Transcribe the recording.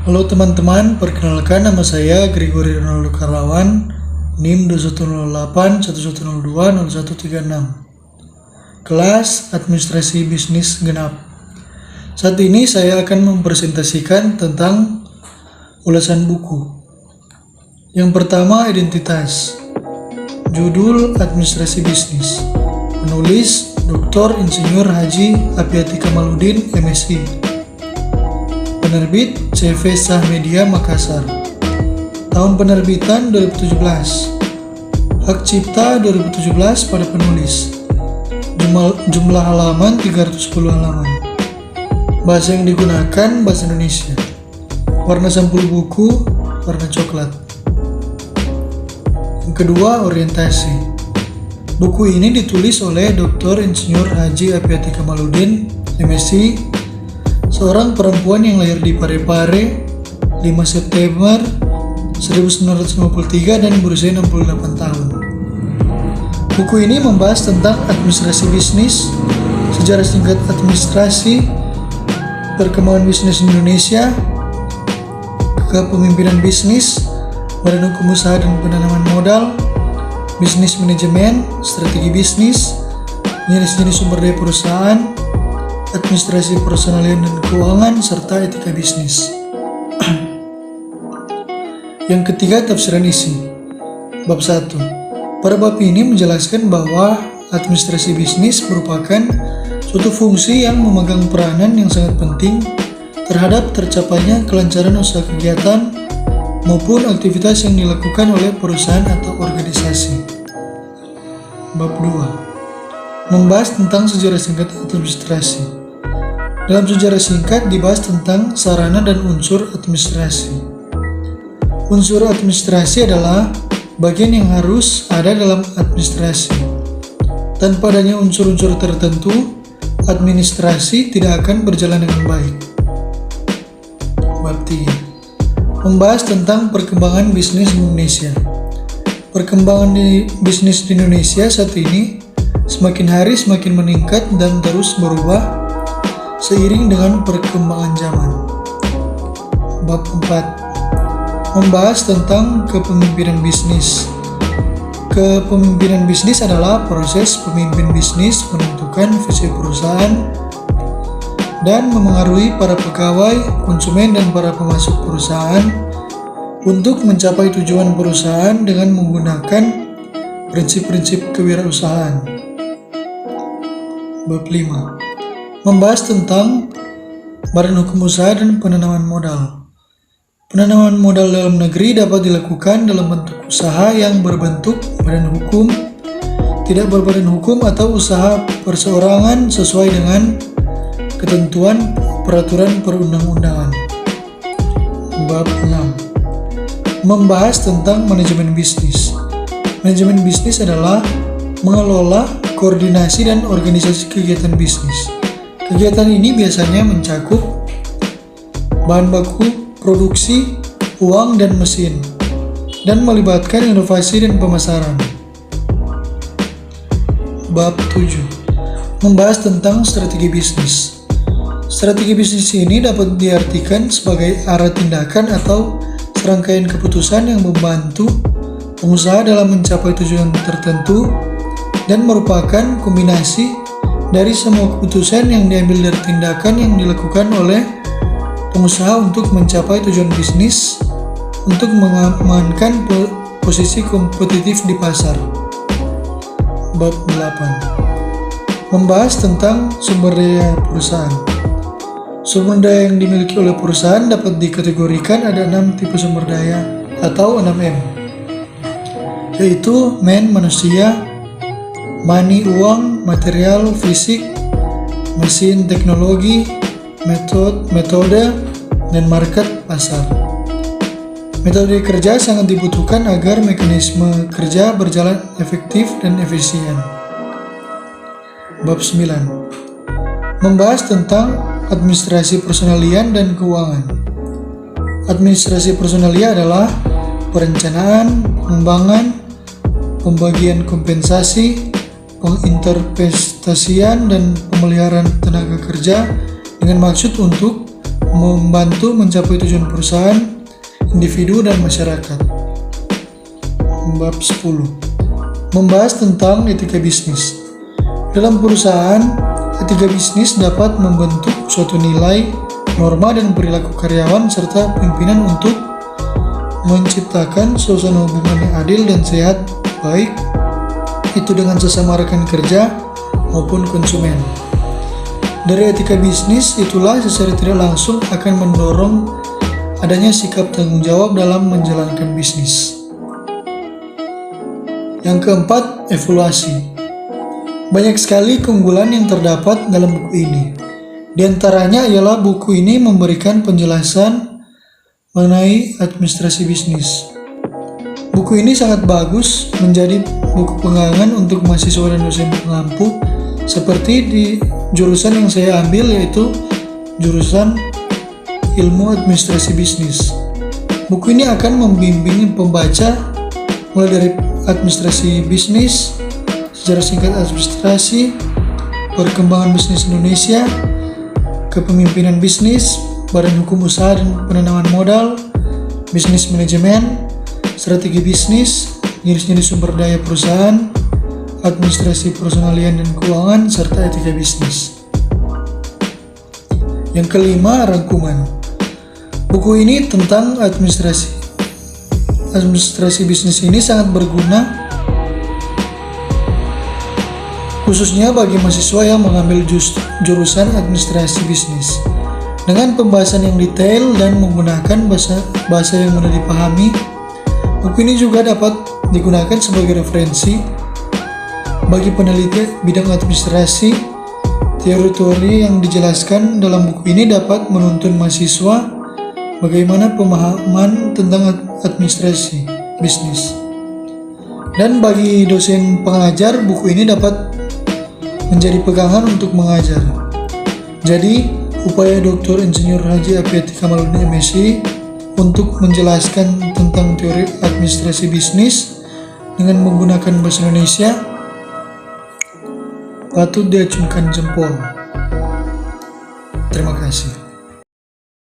Halo teman-teman, perkenalkan nama saya Gregory Ronaldo Karlawan, NIM 2108-0132-0136, kelas Administrasi Bisnis Genap. Saat ini saya akan mempresentasikan tentang ulasan buku. Yang pertama, identitas. Judul Administrasi Bisnis. Penulis Dr. Insinyur Haji Apiati Kamaludin, MSI. Penerbit CV Sah Media Makassar. Tahun penerbitan 2017. Hak cipta 2017 pada penulis. Jumlah halaman 310 halaman. Bahasa yang digunakan bahasa Indonesia. Warna sampul buku warna coklat. Yang kedua, orientasi. Buku ini ditulis oleh Dr. Insinyur Haji Apiati Kamaludin, MSI, seorang perempuan yang lahir di Parepare 5 September 1953 dan berusia 68 tahun. Buku ini membahas tentang administrasi bisnis, sejarah singkat administrasi, perkembangan bisnis Indonesia, kepemimpinan bisnis, badan hukum usaha dan penanaman modal, bisnis manajemen, strategi bisnis, jenis-jenis sumber daya perusahaan, administrasi personalian dan keuangan, serta etika bisnis. Yang ketiga, tafsiran isi. Bab 1. Pada bab ini menjelaskan bahwa administrasi bisnis merupakan suatu fungsi yang memegang peranan yang sangat penting terhadap tercapainya kelancaran usaha kegiatan maupun aktivitas yang dilakukan oleh perusahaan atau organisasi. Bab 2. Membahas tentang sejarah singkat administrasi. Dalam sejarah singkat dibahas tentang sarana dan unsur administrasi. Unsur administrasi adalah bagian yang harus ada dalam administrasi. Tanpa adanya unsur-unsur tertentu, administrasi tidak akan berjalan dengan baik. Bab 3. Membahas tentang perkembangan bisnis Indonesia. Perkembangan bisnis di Indonesia saat ini semakin hari semakin meningkat dan terus berubah seiring dengan perkembangan zaman. Bab 4. Membahas tentang kepemimpinan bisnis. Kepemimpinan bisnis adalah proses pemimpin bisnis menentukan visi perusahaan dan memengaruhi para pegawai, konsumen, dan para pemasok perusahaan untuk mencapai tujuan perusahaan dengan menggunakan prinsip-prinsip kewirausahaan. Bab 5. Membahas tentang badan hukum usaha dan penanaman modal. Penanaman modal dalam negeri dapat dilakukan dalam bentuk usaha yang berbentuk badan hukum, tidak berbadan hukum, atau usaha perseorangan sesuai dengan ketentuan peraturan perundang-undangan. Bab 6. Membahas tentang manajemen bisnis. Manajemen bisnis adalah mengelola, koordinasi, dan organisasi kegiatan bisnis. Kegiatan ini biasanya mencakup bahan baku, produksi, uang, dan mesin, dan melibatkan inovasi dan pemasaran. Bab 7. Membahas tentang strategi bisnis. Strategi bisnis ini dapat diartikan sebagai arah tindakan atau serangkaian keputusan yang membantu pengusaha dalam mencapai tujuan tertentu dan merupakan kombinasi dari semua keputusan yang diambil dari tindakan yang dilakukan oleh pengusaha untuk mencapai tujuan bisnis untuk mengamankan posisi kompetitif di pasar. Bab 8. Membahas tentang sumber daya perusahaan. Sumber daya yang dimiliki oleh perusahaan dapat dikategorikan ada 6 tipe sumber daya atau 6M, yaitu man manusia, money uang, material fisik, mesin teknologi, metode, dan market pasar. Metode kerja sangat dibutuhkan agar mekanisme kerja berjalan efektif dan efisien. Bab 9. Membahas tentang administrasi personalia dan keuangan. Administrasi personalia adalah perencanaan, pengembangan, pembagian kompensasi, penginterpretasian, dan pemeliharaan tenaga kerja dengan maksud untuk membantu mencapai tujuan perusahaan, individu, dan masyarakat. Bab 10. Membahas tentang etika bisnis. Dalam perusahaan, etika bisnis dapat membentuk suatu nilai, norma, dan perilaku karyawan serta pimpinan untuk menciptakan suasana hubungan yang adil dan sehat, baik itu dengan sesama rekan kerja maupun konsumen. Dari etika bisnis itulah secara tidak langsung akan mendorong adanya sikap tanggung jawab dalam menjalankan bisnis. Yang keempat, evaluasi. Banyak sekali keunggulan yang terdapat dalam buku ini. Di antaranya ialah buku ini memberikan penjelasan mengenai administrasi bisnis. Buku ini sangat bagus menjadi buku pegangan untuk mahasiswa dan dosen pengampu seperti di jurusan yang saya ambil, yaitu jurusan ilmu administrasi bisnis. Buku ini akan membimbing pembaca mulai dari administrasi bisnis, sejarah singkat administrasi, perkembangan bisnis Indonesia, kepemimpinan bisnis, badan hukum usaha dan penanaman modal, bisnis manajemen, strategi bisnis, jenis-jenis sumber daya perusahaan, administrasi personalian dan keuangan, serta etika bisnis. Yang kelima, rangkuman. Buku ini tentang administrasi bisnis ini sangat berguna khususnya bagi mahasiswa yang mengambil jurusan administrasi bisnis. Dengan pembahasan yang detail dan menggunakan bahasa yang mudah dipahami, buku ini juga dapat digunakan sebagai referensi bagi peneliti bidang administrasi. Teori-teori yang dijelaskan dalam buku ini dapat menuntun mahasiswa bagaimana pemahaman tentang administrasi bisnis. Dan bagi dosen pengajar, buku ini dapat menjadi pegangan untuk mengajar. Jadi, upaya Dr. Insinyur Haji Apriyadi Kamaludin MSc untuk menjelaskan tentang teori administrasi bisnis dengan menggunakan bahasa Indonesia patut diacungkan jempol. Terima kasih.